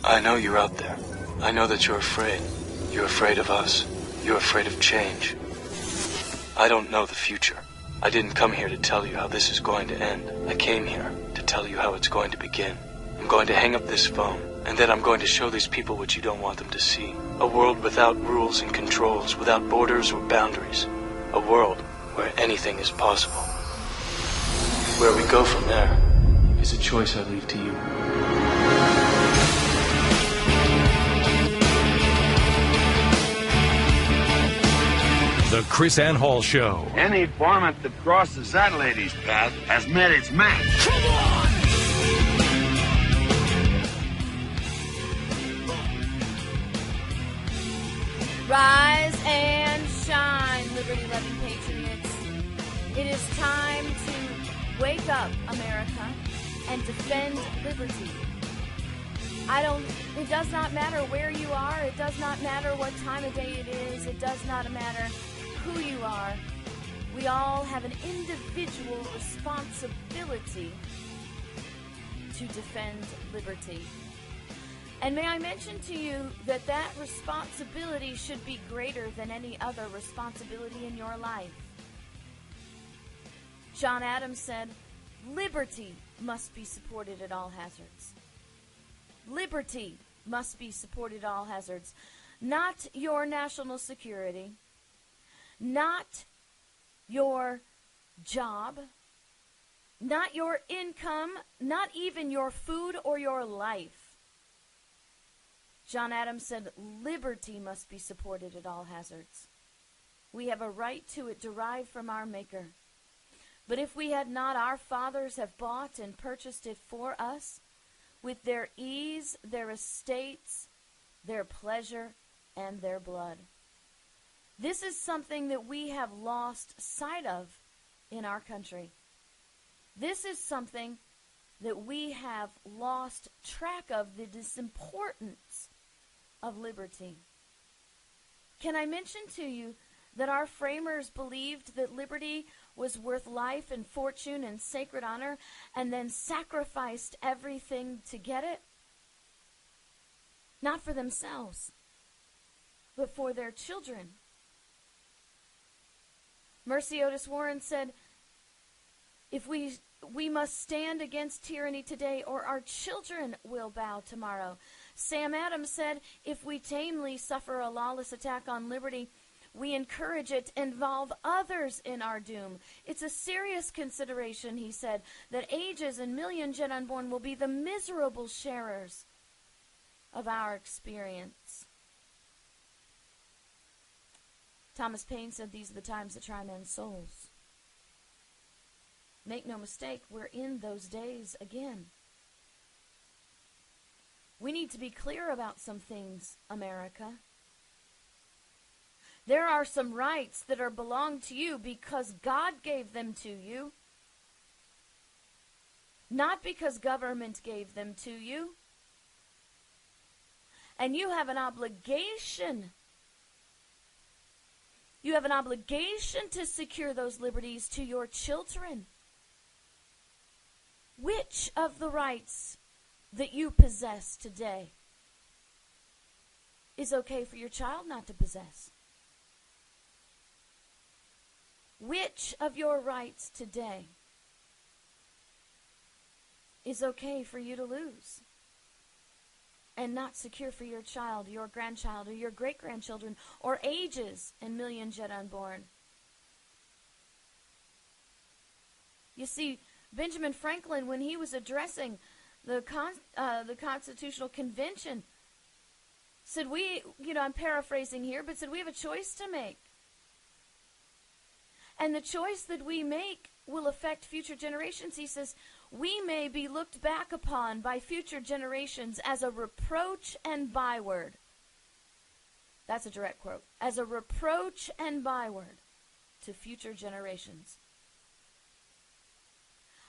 I know you're out there. I know that you're afraid. You're afraid of us. You're afraid of change. I don't know the future. I didn't come here to tell you how this is going to end. I came here to tell you how it's going to begin. I'm going to hang up this phone, and then I'm going to show these people what you don't want them to see. A world without rules and controls, without borders or boundaries. A world where anything is possible. Where we go from there is a choice I leave to you. The KrisAnne Hall Show. Any varmint that crosses that lady's path has met its match. Come on! Rise and shine, liberty-loving patriots. It is time to wake up, America, and defend liberty. It does not matter where you are. It does not matter what time of day it is. It does not matter who you are. We all have an individual responsibility to defend liberty. And may I mention to you that that responsibility should be greater than any other responsibility in your life. John Adams said, "Liberty must be supported at all hazards." Liberty must be supported at all hazards. Not your national security, not your job, not your income, not even your food or your life. John Adams said, liberty must be supported at all hazards. We have a right to it derived from our Maker. But if we had not, our fathers have bought and purchased it for us with their ease, their estates, their pleasure, and their blood. This is something that we have lost sight of in our country. This is something that we have lost track of, the importance of liberty. Can I mention to you that our framers believed that liberty was worth life and fortune and sacred honor, and then sacrificed everything to get it? Not for themselves, but for their children. Mercy Otis Warren said, if we must stand against tyranny today, or our children will bow tomorrow. Sam Adams said, if we tamely suffer a lawless attack on liberty, we encourage it, involve others in our doom. It's a serious consideration, he said, that ages and millions yet unborn will be the miserable sharers of our experience. Thomas Paine said, these are the times that try men's souls. Make no mistake, we're in those days again. We need to be clear about some things, America. There are some rights that belong to you because God gave them to you, not because government gave them to you. And you have an obligation. You have an obligation to secure those liberties to your children. Which of the rights that you possess today is okay for your child not to possess? Which of your rights today is okay for you to lose and not secure for your child, your grandchild, or your great-grandchildren, or ages and millions yet unborn? You see, Benjamin Franklin, when he was addressing the Constitutional Convention, said I'm paraphrasing here, but said we have a choice to make. And the choice that we make will affect future generations. He says, we may be looked back upon by future generations as a reproach and byword. That's a direct quote. As a reproach and byword to future generations.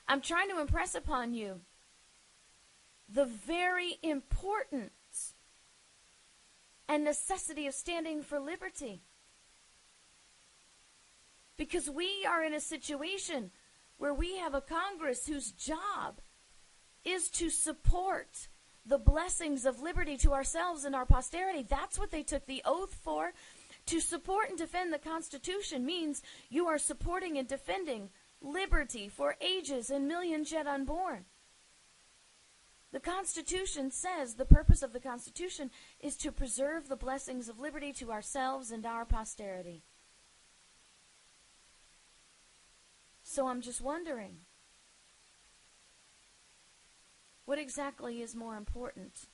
I'm trying to impress upon you the very importance and necessity of standing for liberty. Because we are in a situation where we have a Congress whose job is to support the blessings of liberty to ourselves and our posterity. That's what they took the oath for. To support and defend the Constitution means you are supporting and defending liberty for ages and millions yet unborn. The Constitution says the purpose of the Constitution is to preserve the blessings of liberty to ourselves and our posterity. So I'm just wondering, what exactly is more important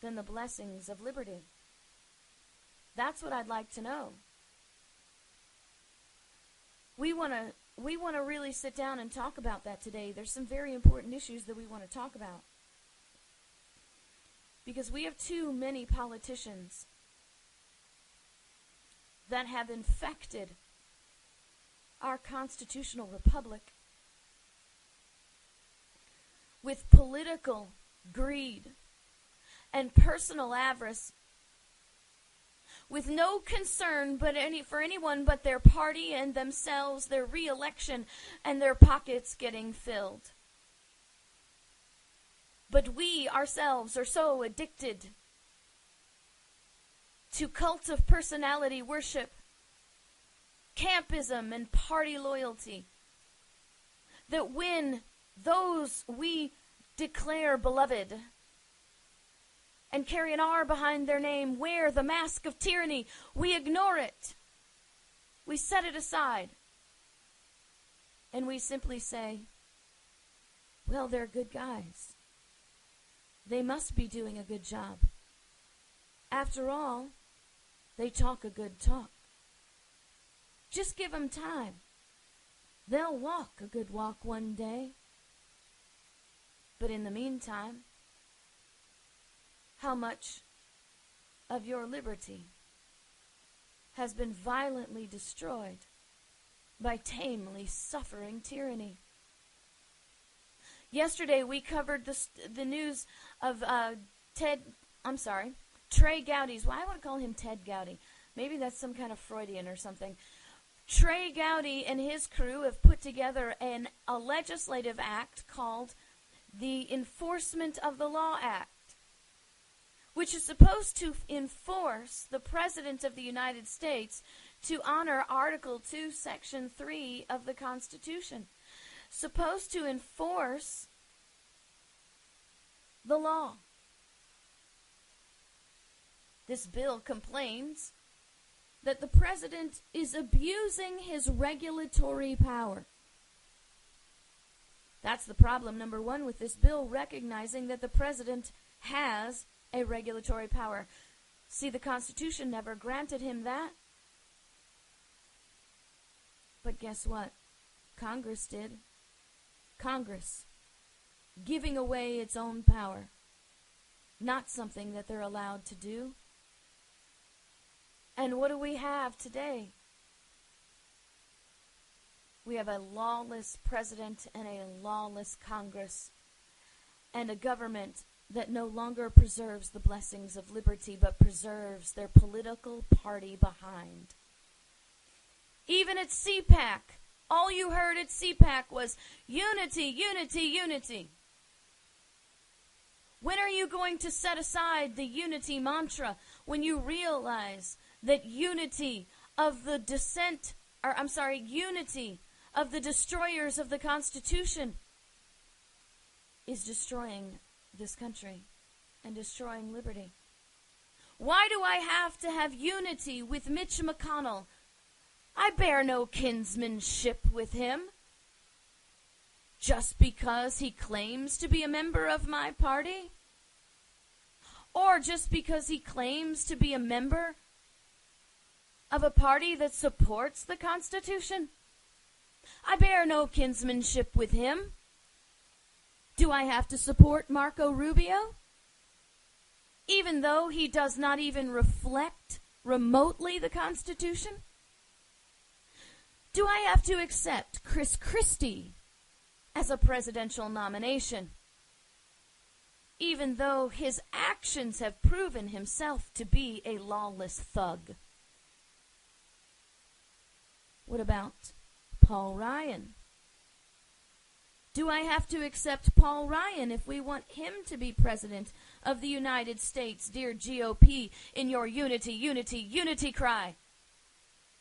than the blessings of liberty? That's what I'd like to know. We want to really sit down and talk about that today. There's some very important issues that we want to talk about. Because we have too many politicians that have infected our constitutional republic with political greed and personal avarice, with no concern for anyone but their party and themselves, their re-election, and their pockets getting filled. But we ourselves are so addicted to cult of personality worship, campism, and party loyalty, that when those we declare beloved and carry an R behind their name wear the mask of tyranny, we ignore it. We set it aside. And we simply say, well, they're good guys. They must be doing a good job. After all, they talk a good talk. Just give them time. They'll walk a good walk one day. But in the meantime, how much of your liberty has been violently destroyed by tamely suffering tyranny? Yesterday we covered the news of Trey Gowdy's, well, I want to call him Ted Gowdy. Maybe that's some kind of Freudian or something. Trey Gowdy and his crew have put together a legislative act called the Enforcement of the Law Act, which is supposed to enforce the President of the United States to honor Article 2, Section 3 of the Constitution. Supposed to enforce the law. This bill complains that the President is abusing his regulatory power. That's the problem number one with this bill, recognizing that the President has a regulatory power. See, the Constitution never granted him that. But guess what? Congress did. Congress giving away its own power. Not something that they're allowed to do. And what do we have today? We have a lawless president and a lawless Congress and a government that no longer preserves the blessings of liberty but preserves their political party behind. Even at CPAC, all you heard at CPAC was unity, unity, unity. When are you going to set aside the unity mantra when you realize that unity of the unity of the destroyers of the Constitution is destroying this country and destroying liberty? Why do I have to have unity with Mitch McConnell? I bear no kinsmanship with him. Just because he claims to be a member of my party? Or just because he claims to be a member of a party that supports the Constitution? I bear no kinsmanship with him. Do I have to support Marco Rubio? Even though he does not even reflect remotely the Constitution? Do I have to accept Chris Christie as a presidential nomination, even though his actions have proven himself to be a lawless thug? What about Paul Ryan? Do I have to accept Paul Ryan if we want him to be president of the United States? Dear GOP, in your unity, unity, unity cry.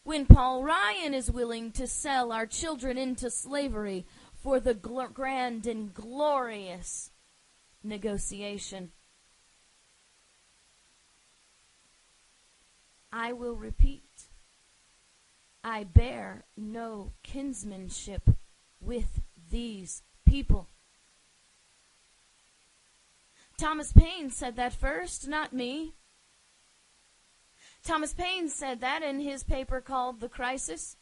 When Paul Ryan is willing to sell our children into slavery for the grand and glorious negotiation. I will repeat, I bear no kinsmanship with these people. Thomas Paine said that first, not me. Thomas Paine said that in his paper called The Crisis,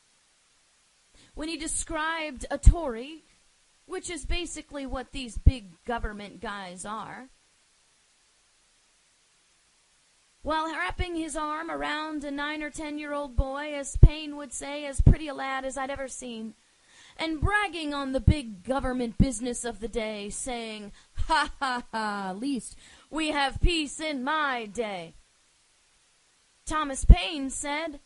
when he described a Tory, which is basically what these big government guys are, while wrapping his arm around a 9 or 10-year-old boy, as Paine would say, as pretty a lad as I'd ever seen, and bragging on the big government business of the day, saying, ha ha ha, at least we have peace in my day. Thomas Paine said,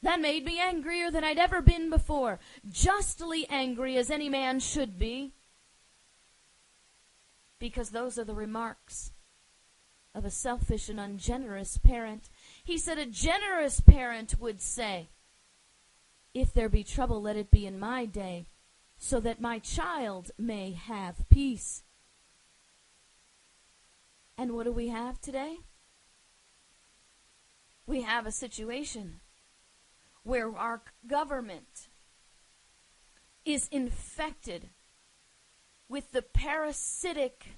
that made me angrier than I'd ever been before, justly angry as any man should be, because those are the remarks of a selfish and ungenerous parent. He said a generous parent would say, if there be trouble, let it be in my day, so that my child may have peace. And what do we have today? We have a situation where our government is infected with the parasitic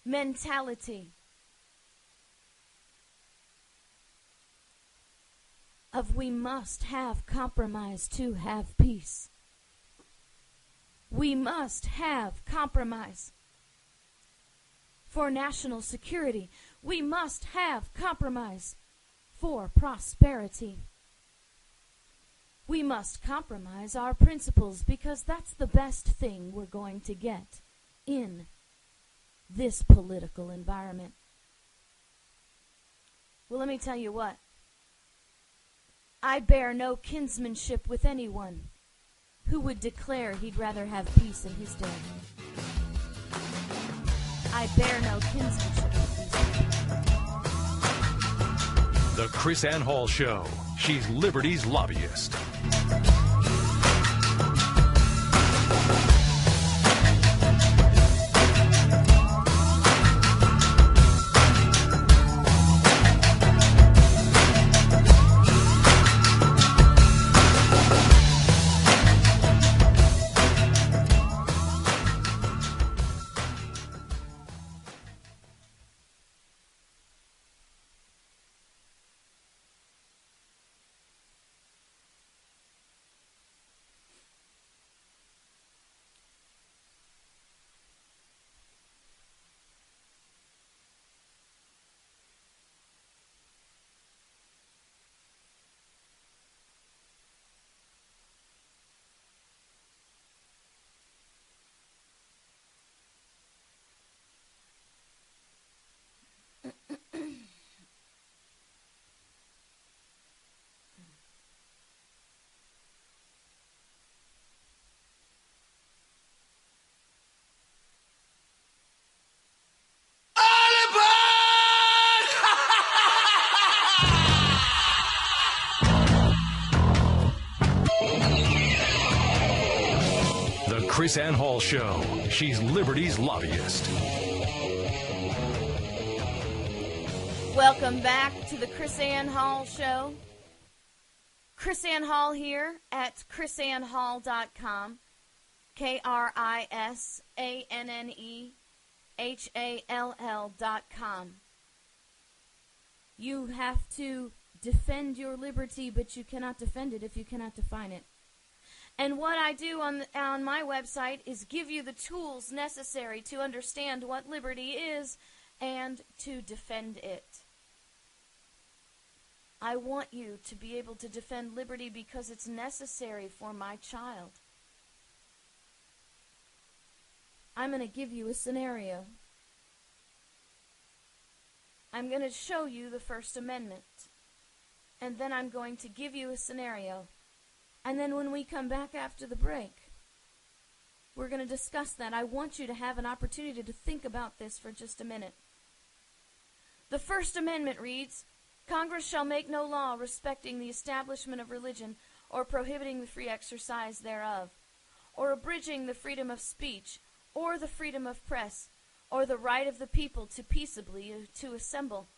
mentality of we must have compromise to have peace. We must have compromise for national security. We must have compromise for prosperity. We must compromise our principles because that's the best thing we're going to get in this political environment. Well, let me tell you what. I bear no kinsmanship with anyone who would declare he'd rather have peace in his day. I bear no kinsmanship with these people. The KrisAnne Hall Show. She's Liberty's lobbyist. KrisAnne Hall Show. She's Liberty's lobbyist. Welcome back to the KrisAnne Hall Show. KrisAnne Hall here at KrisAnneHall.com. KrisAnnehall.com. You have to defend your liberty, but you cannot defend it if you cannot define it. And what I do on my website is give you the tools necessary to understand what liberty is and to defend it. I want you to be able to defend liberty because it's necessary for my child. I'm going to give you a scenario. I'm going to show you the First Amendment. And then I'm going to give you a scenario. And then when we come back after the break, We're going to discuss that. I want you to have an opportunity to think about this for just a minute. The First Amendment reads, Congress shall make no law respecting the establishment of religion or prohibiting the free exercise thereof, or abridging the freedom of speech, or the freedom of press, or the right of the people to peaceably to assemble,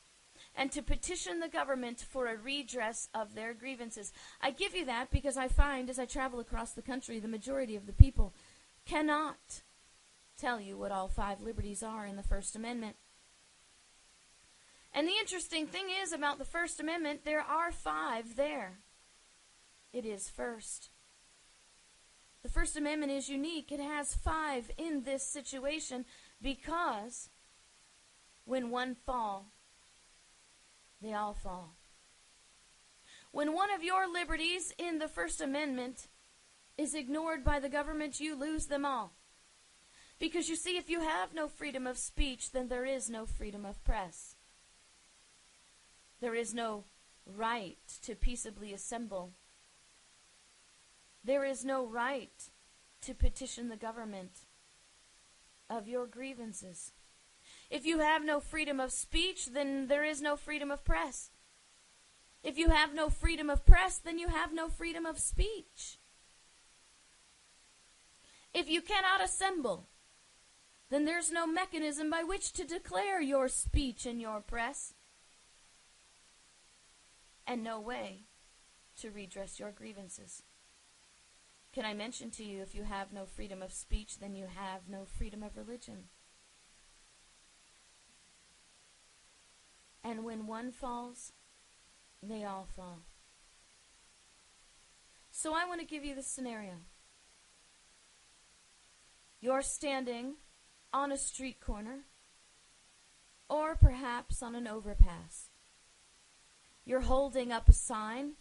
and to petition the government for a redress of their grievances. I give you that because I find, as I travel across the country, the majority of the people cannot tell you what all 5 liberties are in the First Amendment. And the interesting thing is about the First Amendment, there are 5 there. It is first. The First Amendment is unique. It has 5 in this situation because when one fall, they all fall. When one of your liberties in the First Amendment is ignored by the government, you lose them all. Because you see, if you have no freedom of speech, then there is no freedom of press. There is no right to peaceably assemble. There is no right to petition the government of your grievances. If you have no freedom of speech, then there is no freedom of press. If you have no freedom of press, then you have no freedom of speech. If you cannot assemble, then there's no mechanism by which to declare your speech and your press, and no way to redress your grievances. Can I mention to you, if you have no freedom of speech, then you have no freedom of religion. And when one falls, they all fall. So I want to give you this scenario. You're standing on a street corner, or perhaps on an overpass. You're holding up a sign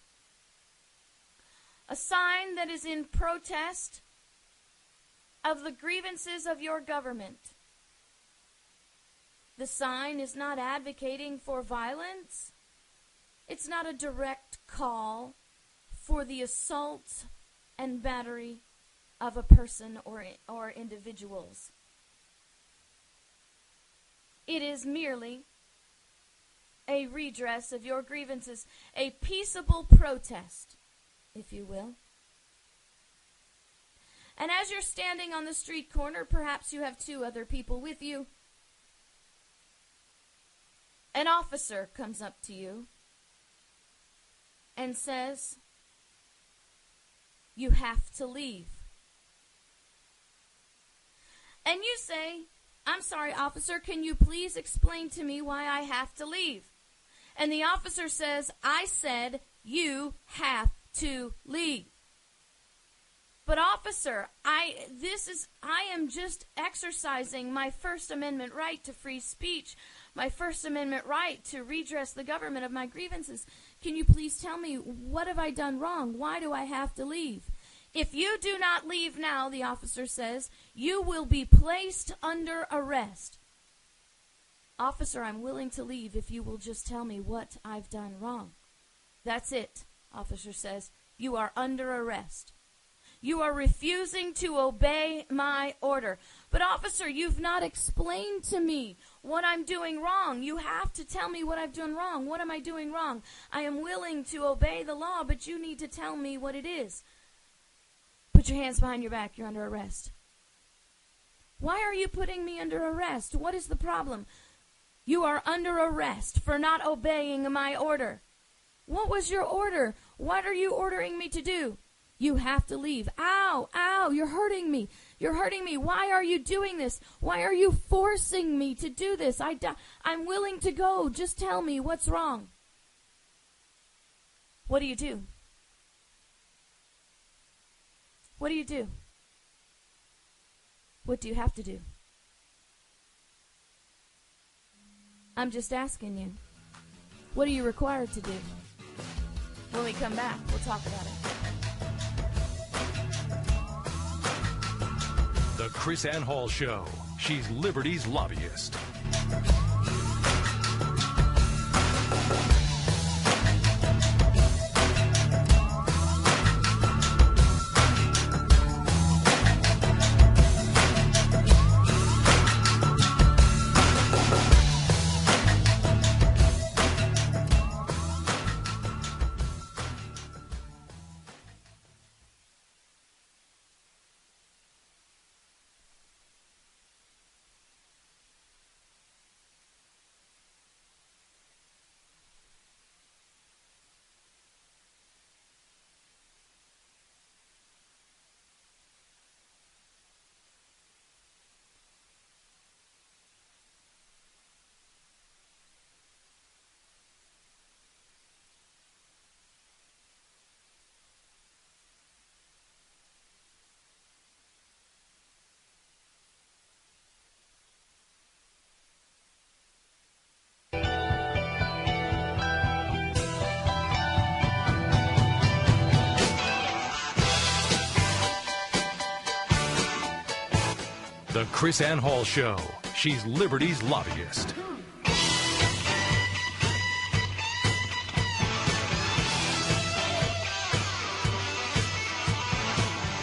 that is in protest of the grievances of your government. The sign is not advocating for violence. It's not a direct call for the assault and battery of a person or individuals. It is merely a redress of your grievances, a peaceable protest, if you will. And as you're standing on the street corner, perhaps you have 2 other people with you. An officer comes up to you and says, "You have to leave." And you say, "I'm sorry, officer, can you please explain to me why I have to leave?" And the officer says, "I said you have to leave." But officer, I am just exercising my First Amendment right to free speech, my First Amendment right to redress the government of my grievances. Can you please tell me, what have I done wrong? Why do I have to leave? If you do not leave now, the officer says, you will be placed under arrest. Officer, I'm willing to leave if you will just tell me what I've done wrong. That's it, officer says. You are under arrest. You are refusing to obey my order. But officer, you've not explained to me what I'm doing wrong. You have to tell me what I've done wrong. What am I doing wrong? I am willing to obey the law, but you need to tell me what it is. Put your hands behind your back. You're under arrest. Why are you putting me under arrest? What is the problem? You are under arrest for not obeying my order. What was your order? What are you ordering me to do? You have to leave. Ow, ow, you're hurting me. You're hurting me. Why are you doing this? Why are you forcing me to do this? I'm willing to go. Just tell me what's wrong. What do you do? What do you do? What do you have to do? I'm just asking you. What are you required to do? When we come back, we'll talk about it. The KrisAnne Hall Show. She's Liberty's lobbyist. The KrisAnne Hall Show. She's Liberty's lobbyist.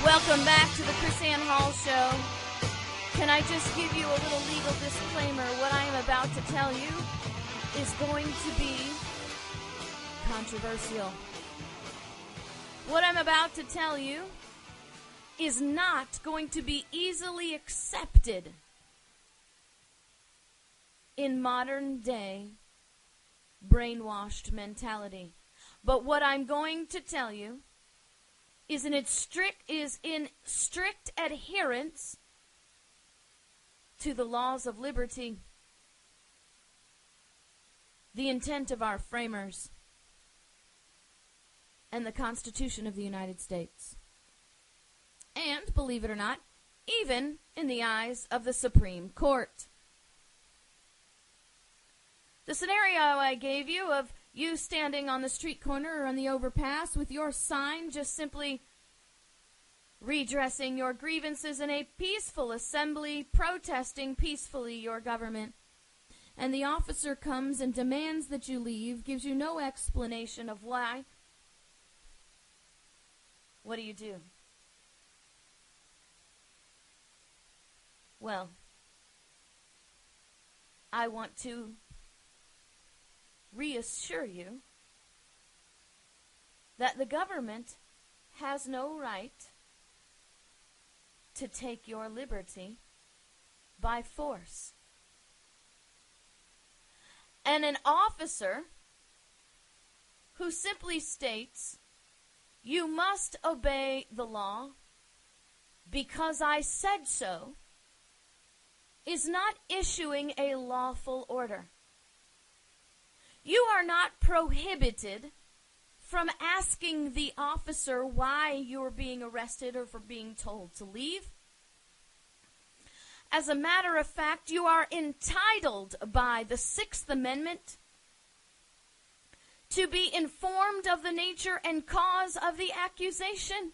Welcome back to the KrisAnne Hall Show. Can I just give you a little legal disclaimer? What I am about to tell you is going to be controversial. What I'm about to tell you is not going to be easily accepted in modern day brainwashed mentality. But what I'm going to tell you is in strict adherence to the laws of liberty, the intent of our framers, and the Constitution of the United States. And, believe it or not, even in the eyes of the Supreme Court. The scenario I gave you of you standing on the street corner or on the overpass with your sign just simply redressing your grievances in a peaceful assembly, protesting peacefully your government, and the officer comes and demands that you leave, gives you no explanation of why. What do? Well, I want to reassure you that the government has no right to take your liberty by force. And an officer who simply states, "You must obey the law because I said so," is not issuing a lawful order. You are not prohibited from asking the officer why you're being arrested or for being told to leave. As a matter of fact, you are entitled by the Sixth Amendment to be informed of the nature and cause of the accusation.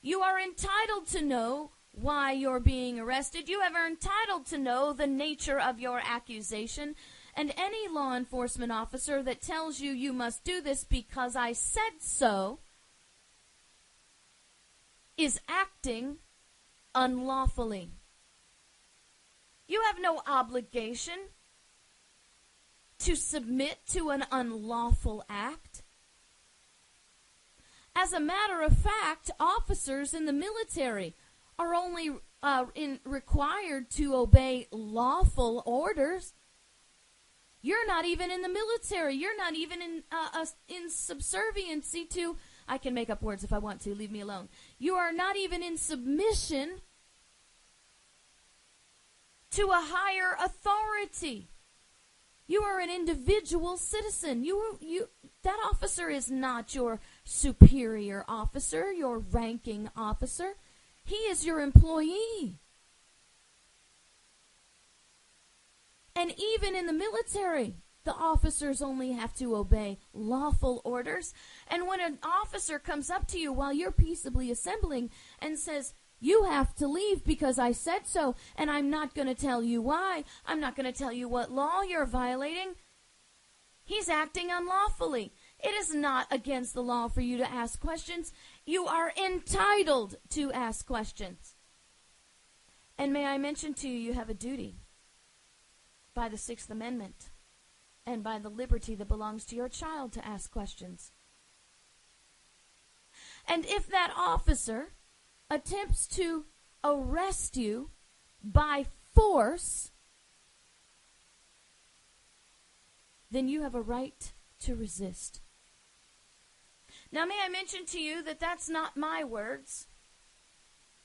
You are entitled to know why you're being arrested. You are entitled to know the nature of your accusation. And any law enforcement officer that tells you you must do this because I said so is acting unlawfully. You have no obligation to submit to an unlawful act. As a matter of fact, officers in the military are only required to obey lawful orders. You're not even in the military. You're not even in subserviency to, I can make up words if I want to, leave me alone. You are not even in submission to a higher authority. You are an individual citizen. That officer is not your superior officer, your ranking officer. He is your employee. And even in the military, the officers only have to obey lawful orders. And when an officer comes up to you while you're peaceably assembling and says, "You have to leave because I said so, and I'm not going to tell you why. I'm not going to tell you what law you're violating," he's acting unlawfully. It is not against the law for you to ask questions. You are entitled to ask questions. And may I mention to you, you have a duty by the Sixth Amendment and by the liberty that belongs to your child to ask questions. And if that officer attempts to arrest you by force, then you have a right to resist. Now, may I mention to you that that's not my words.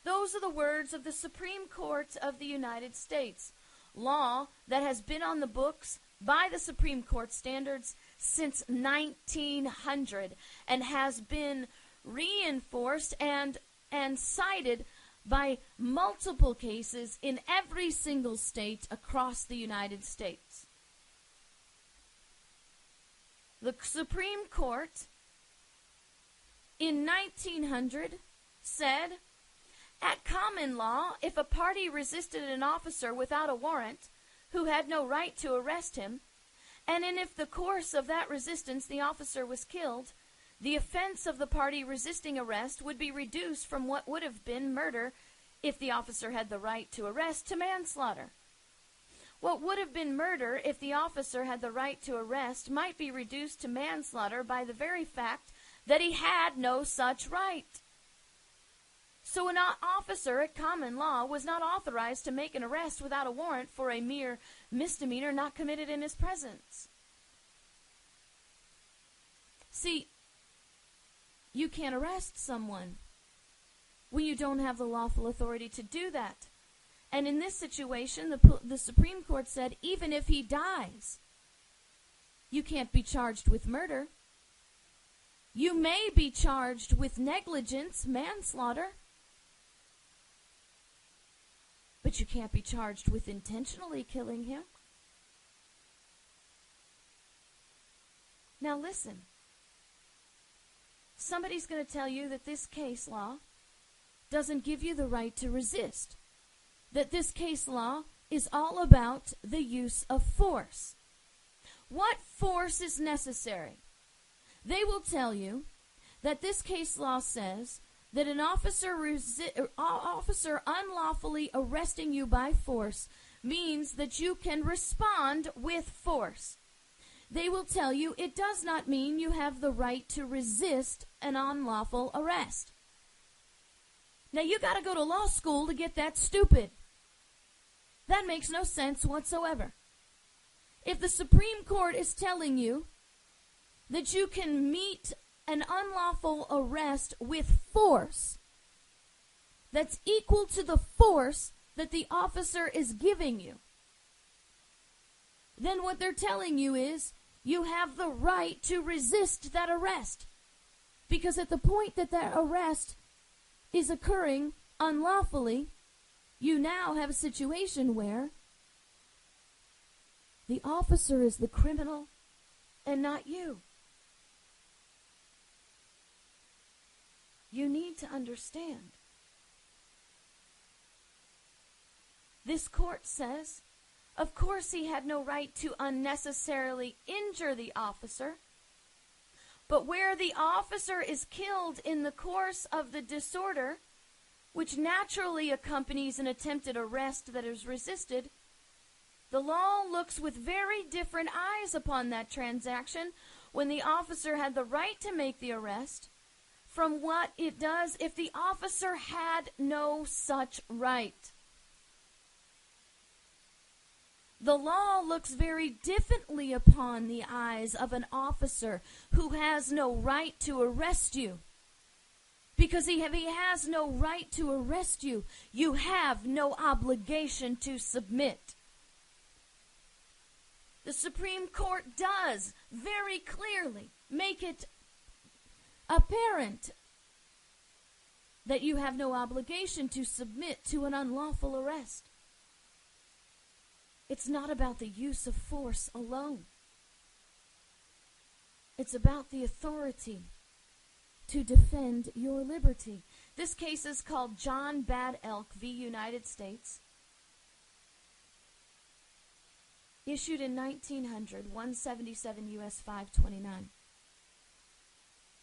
Those are the words of the Supreme Court of the United States, law that has been on the books by the Supreme Court standards since 1900 and has been reinforced and cited by multiple cases in every single state across the United States. The Supreme Court in 1900 said At common law, if a party resisted an officer without a warrant, who had no right to arrest him, and if the course of that resistance the officer was killed, the offense of the party resisting arrest would be reduced from what would have been murder if the officer had the right to arrest to manslaughter. What would have been murder if the officer had the right to arrest might be reduced to manslaughter by the very fact that he had no such right. So an officer at common law was not authorized to make an arrest without a warrant for a mere misdemeanor not committed in his presence. See, you can't arrest someone when you don't have the lawful authority to do that. And in this situation, the Supreme Court said, even if he dies, you can't be charged with murder. You may be charged with negligence, manslaughter, but you can't be charged with intentionally killing him. Now listen. Somebody's going to tell you that this case law doesn't give you the right to resist. That this case law is all about the use of force. What force is necessary? They will tell you that this case law says that an officer unlawfully arresting you by force means that you can respond with force. They will tell you it does not mean you have the right to resist an unlawful arrest. Now, you got to go to law school to get that stupid. That makes no sense whatsoever. If the Supreme Court is telling you that you can meet an unlawful arrest with force that's equal to the force that the officer is giving you, then what they're telling you is you have the right to resist that arrest. Because at the point that that arrest is occurring unlawfully, you now have a situation where the officer is the criminal and not you. You need to understand. This court says, of course he had no right to unnecessarily injure the officer, but where the officer is killed in the course of the disorder, which naturally accompanies an attempted arrest that is resisted, the law looks with very different eyes upon that transaction when the officer had the right to make the arrest from what it does if the officer had no such right. The law looks very differently upon the eyes of an officer who has no right to arrest you. Because if he has no right to arrest you, you have no obligation to submit. The Supreme Court does very clearly make it apparent that you have no obligation to submit to an unlawful arrest. It's not about the use of force alone. It's about the authority to defend your liberty. This case is called John Bad Elk v. United States. Issued in 1900, 177 U.S. 529.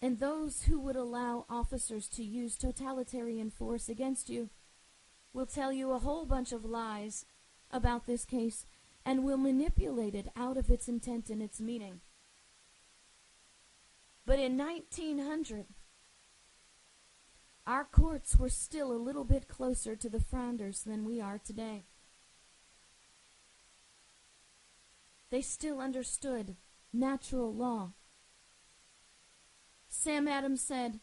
And those who would allow officers to use totalitarian force against you will tell you a whole bunch of lies about this case and will manipulate it out of its intent and its meaning. But in 1900, our courts were still a little bit closer to the founders than we are today. They still understood natural law. Sam Adams said,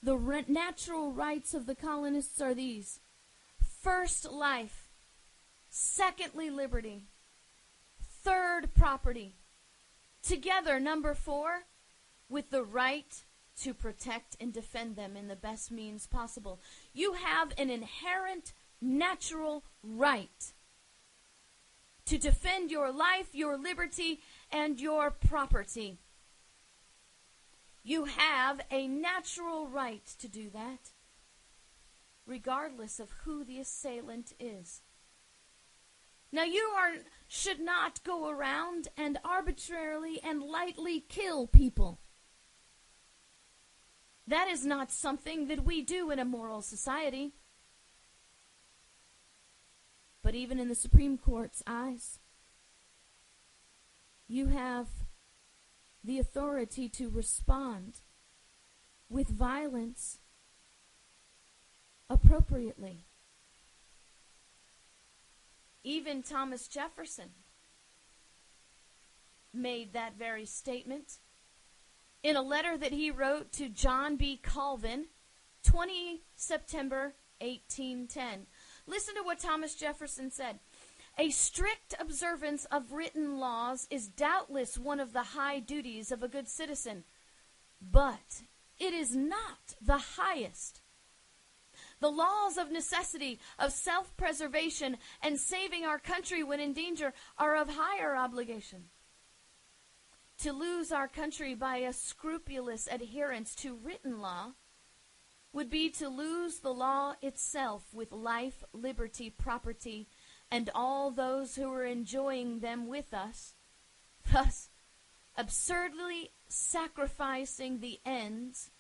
the natural rights of the colonists are these. First, life. Secondly, liberty. Third, property. Together, number 4, with the right to protect and defend them in the best means possible. You have an inherent natural right to defend your life, your liberty, and your property. You have a natural right to do that. regardless of who the assailant is. Now, should not go around and arbitrarily and lightly kill people. That is not something that we do in a moral society. But even in the Supreme Court's eyes, you have the authority to respond with violence appropriately. Even Thomas Jefferson made that very statement in a letter that he wrote to John B. Calvin, 20 September 1810. Listen to what Thomas Jefferson said. A strict observance of written laws is doubtless one of the high duties of a good citizen, but it is not the highest. The laws of necessity, of self-preservation, and saving our country when in danger are of higher obligation. To lose our country by a scrupulous adherence to written law would be to lose the law itself with life, liberty, property, and all those who are enjoying them with us, thus absurdly sacrificing the ends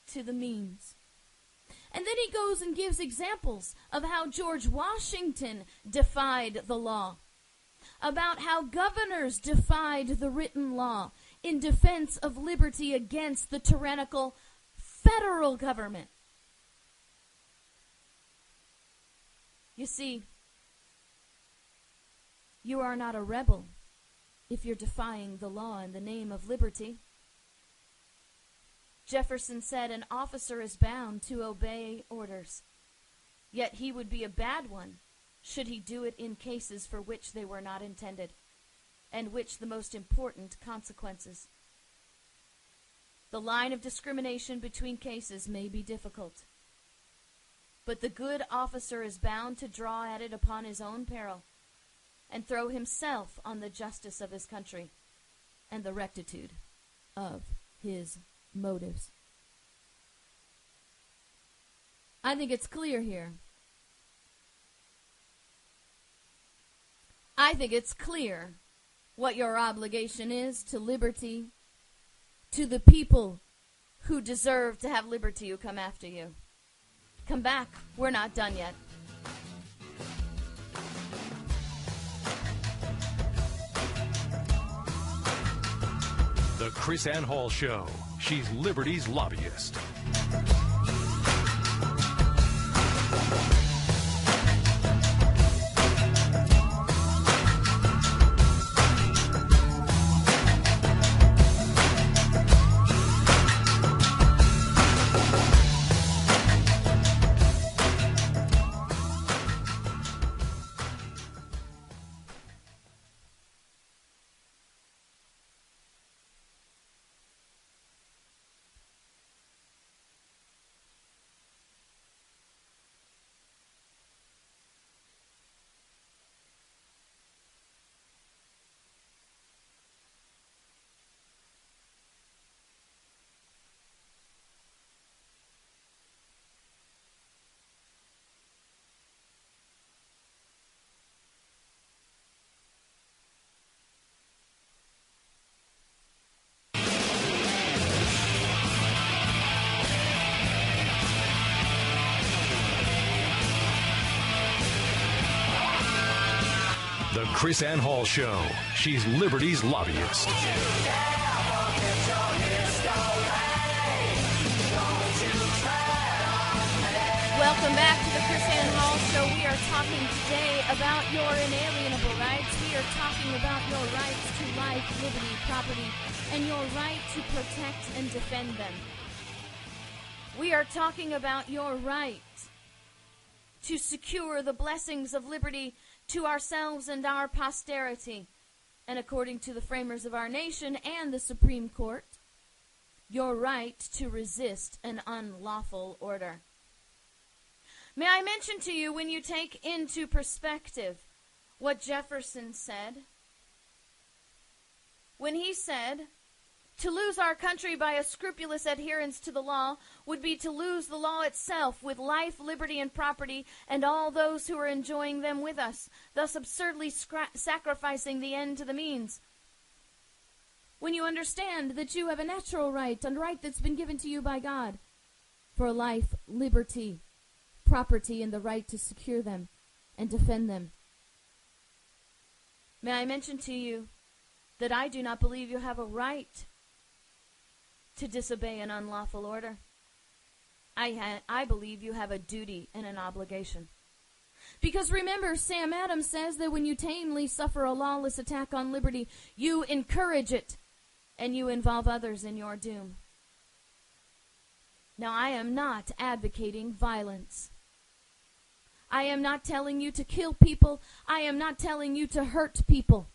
to the means. And then he goes and gives examples of how George Washington defied the law, about how governors defied the written law in defense of liberty against the tyrannical federal government. You see, you are not a rebel if you're defying the law in the name of liberty. Jefferson said an officer is bound to obey orders, yet he would be a bad one should he do it in cases for which they were not intended, and which the most important consequences. The line of discrimination between cases may be difficult, but the good officer is bound to draw at it upon his own peril, and throw himself on the justice of his country and the rectitude of his motives. I think it's clear here. I think it's clear what your obligation is to liberty, to the people who deserve to have liberty who come after you. Come back. We're not done yet. The KrisAnne Hall Show. She's Liberty's lobbyist. The KrisAnne Hall Show. She's Liberty's lobbyist. Welcome back to the KrisAnne Hall Show. We are talking today about your inalienable rights. We are talking about your rights to life, liberty, property, and your right to protect and defend them. We are talking about your right to secure the blessings of liberty to ourselves and our posterity, and according to the framers of our nation and the Supreme Court, your right to resist an unlawful order. May I mention to you, when you take into perspective what Jefferson said, when he said To lose our country by a scrupulous adherence to the law would be to lose the law itself with life, liberty, and property, and all those who are enjoying them with us, thus absurdly sacrificing the end to the means. When you understand that you have a natural right, a right that's been given to you by God, for life, liberty, property, and the right to secure them and defend them. May I mention to you that I do not believe you have a right to disobey an unlawful order. I believe you have a duty and an obligation. Because remember, Sam Adams says that when you tamely suffer a lawless attack on liberty, you encourage it and you involve others in your doom. Now, I am not advocating violence. I am not telling you to kill people. I am not telling you to hurt people.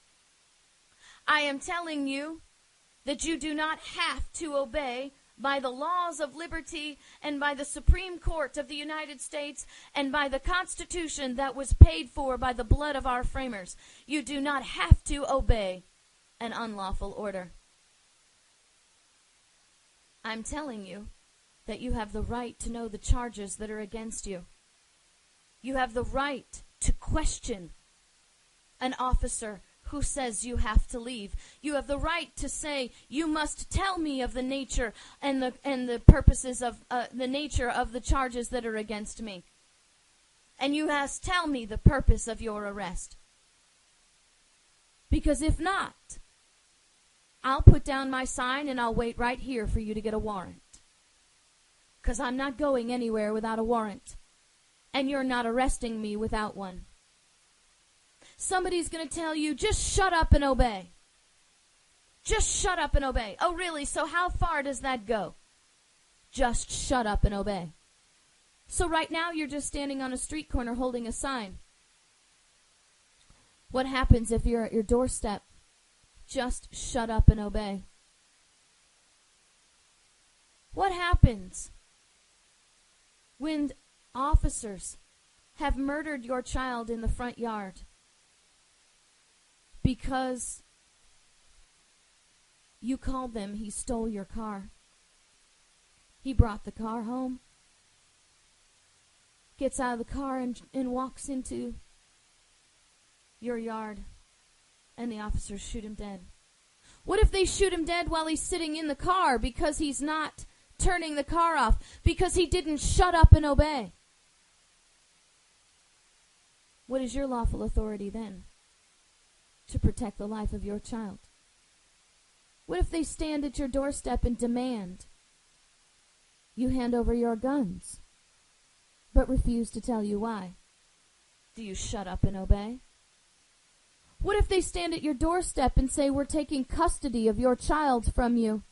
I am telling you that you do not have to obey by the laws of liberty and by the Supreme Court of the United States and by the Constitution that was paid for by the blood of our framers. You do not have to obey an unlawful order. I'm telling you that you have the right to know the charges that are against you. You have the right to question an officer who says you have to leave. You have the right to say, you must tell me of the nature and the purposes of the nature of the charges that are against me. And you must tell me the purpose of your arrest. Because if not, I'll put down my sign and I'll wait right here for you to get a warrant. Because I'm not going anywhere without a warrant. And you're not arresting me without one. Somebody's going to tell you, just shut up and obey. Just shut up and obey. Oh, really? So how far does that go? Just shut up and obey. So right now you're just standing on a street corner holding a sign. What happens if you're at your doorstep? Just shut up and obey. What happens when officers have murdered your child in the front yard because you called them, he stole your car? He brought the car home, gets out of the car and walks into your yard, and the officers shoot him dead. What if they shoot him dead while he's sitting in the car because he's not turning the car off, because he didn't shut up and obey? What is your lawful authority then to protect the life of your child? What if they stand at your doorstep and demand you hand over your guns, but refuse to tell you why? Do you shut up and obey? What if they stand at your doorstep and say, we're taking custody of your child from you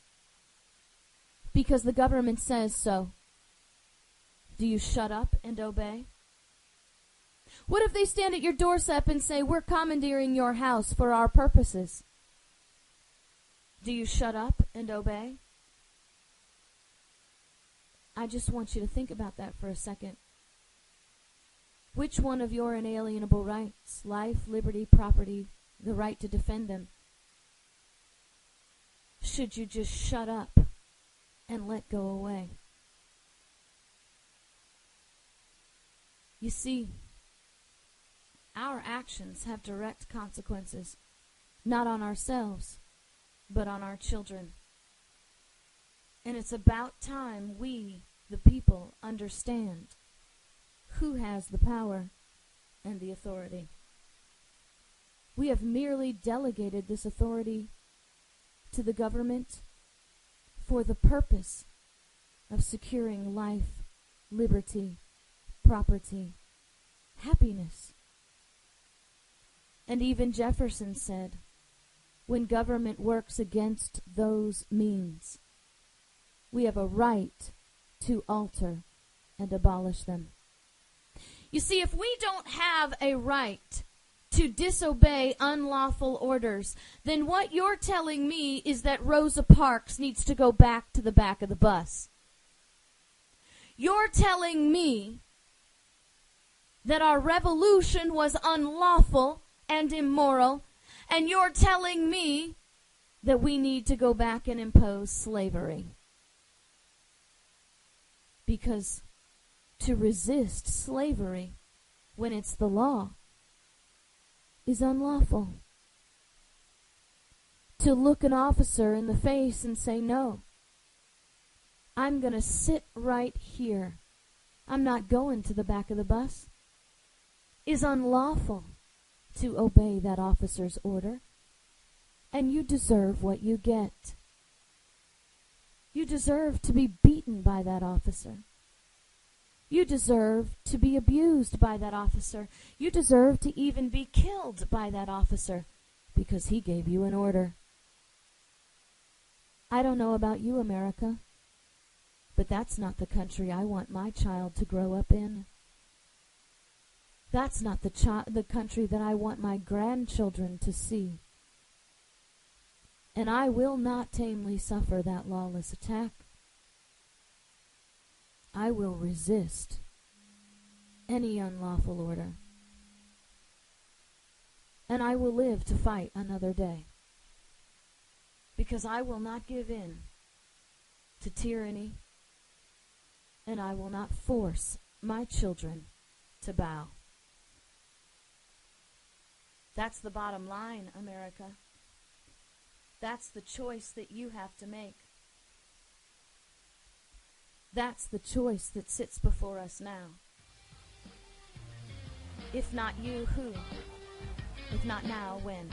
because the government says so? Do you shut up and obey? What if they stand at your doorstep and say, we're commandeering your house for our purposes? Do you shut up and obey? I just want you to think about that for a second. Which one of your inalienable rights, life, liberty, property, the right to defend them, should you just shut up and let go away? You see, our actions have direct consequences, not on ourselves, but on our children. And it's about time we, the people, understand who has the power and the authority. We have merely delegated this authority to the government for the purpose of securing life, liberty, property, happiness. And even Jefferson said, when government works against those means, we have a right to alter and abolish them. You see, if we don't have a right to disobey unlawful orders, then what you're telling me is that Rosa Parks needs to go back to the back of the bus. You're telling me that our revolution was unlawful and immoral, and you're telling me that we need to go back and impose slavery. Because to resist slavery when it's the law is unlawful. To look an officer in the face and say, no, I'm going to sit right here, I'm not going to the back of the bus, is unlawful. To obey that officer's order. And you deserve what you get. You deserve to be beaten by that officer. You deserve to be abused by that officer. You deserve to even be killed by that officer because he gave you an order. I don't know about you, America, but that's not the country I want my child to grow up in. That's not the country that I want my grandchildren to see. And I will not tamely suffer that lawless attack. I will resist any unlawful order. And I will live to fight another day. Because I will not give in to tyranny, and I will not force my children to bow. That's the bottom line, America. That's the choice that you have to make. That's the choice that sits before us now. If not you, who? If not now, when?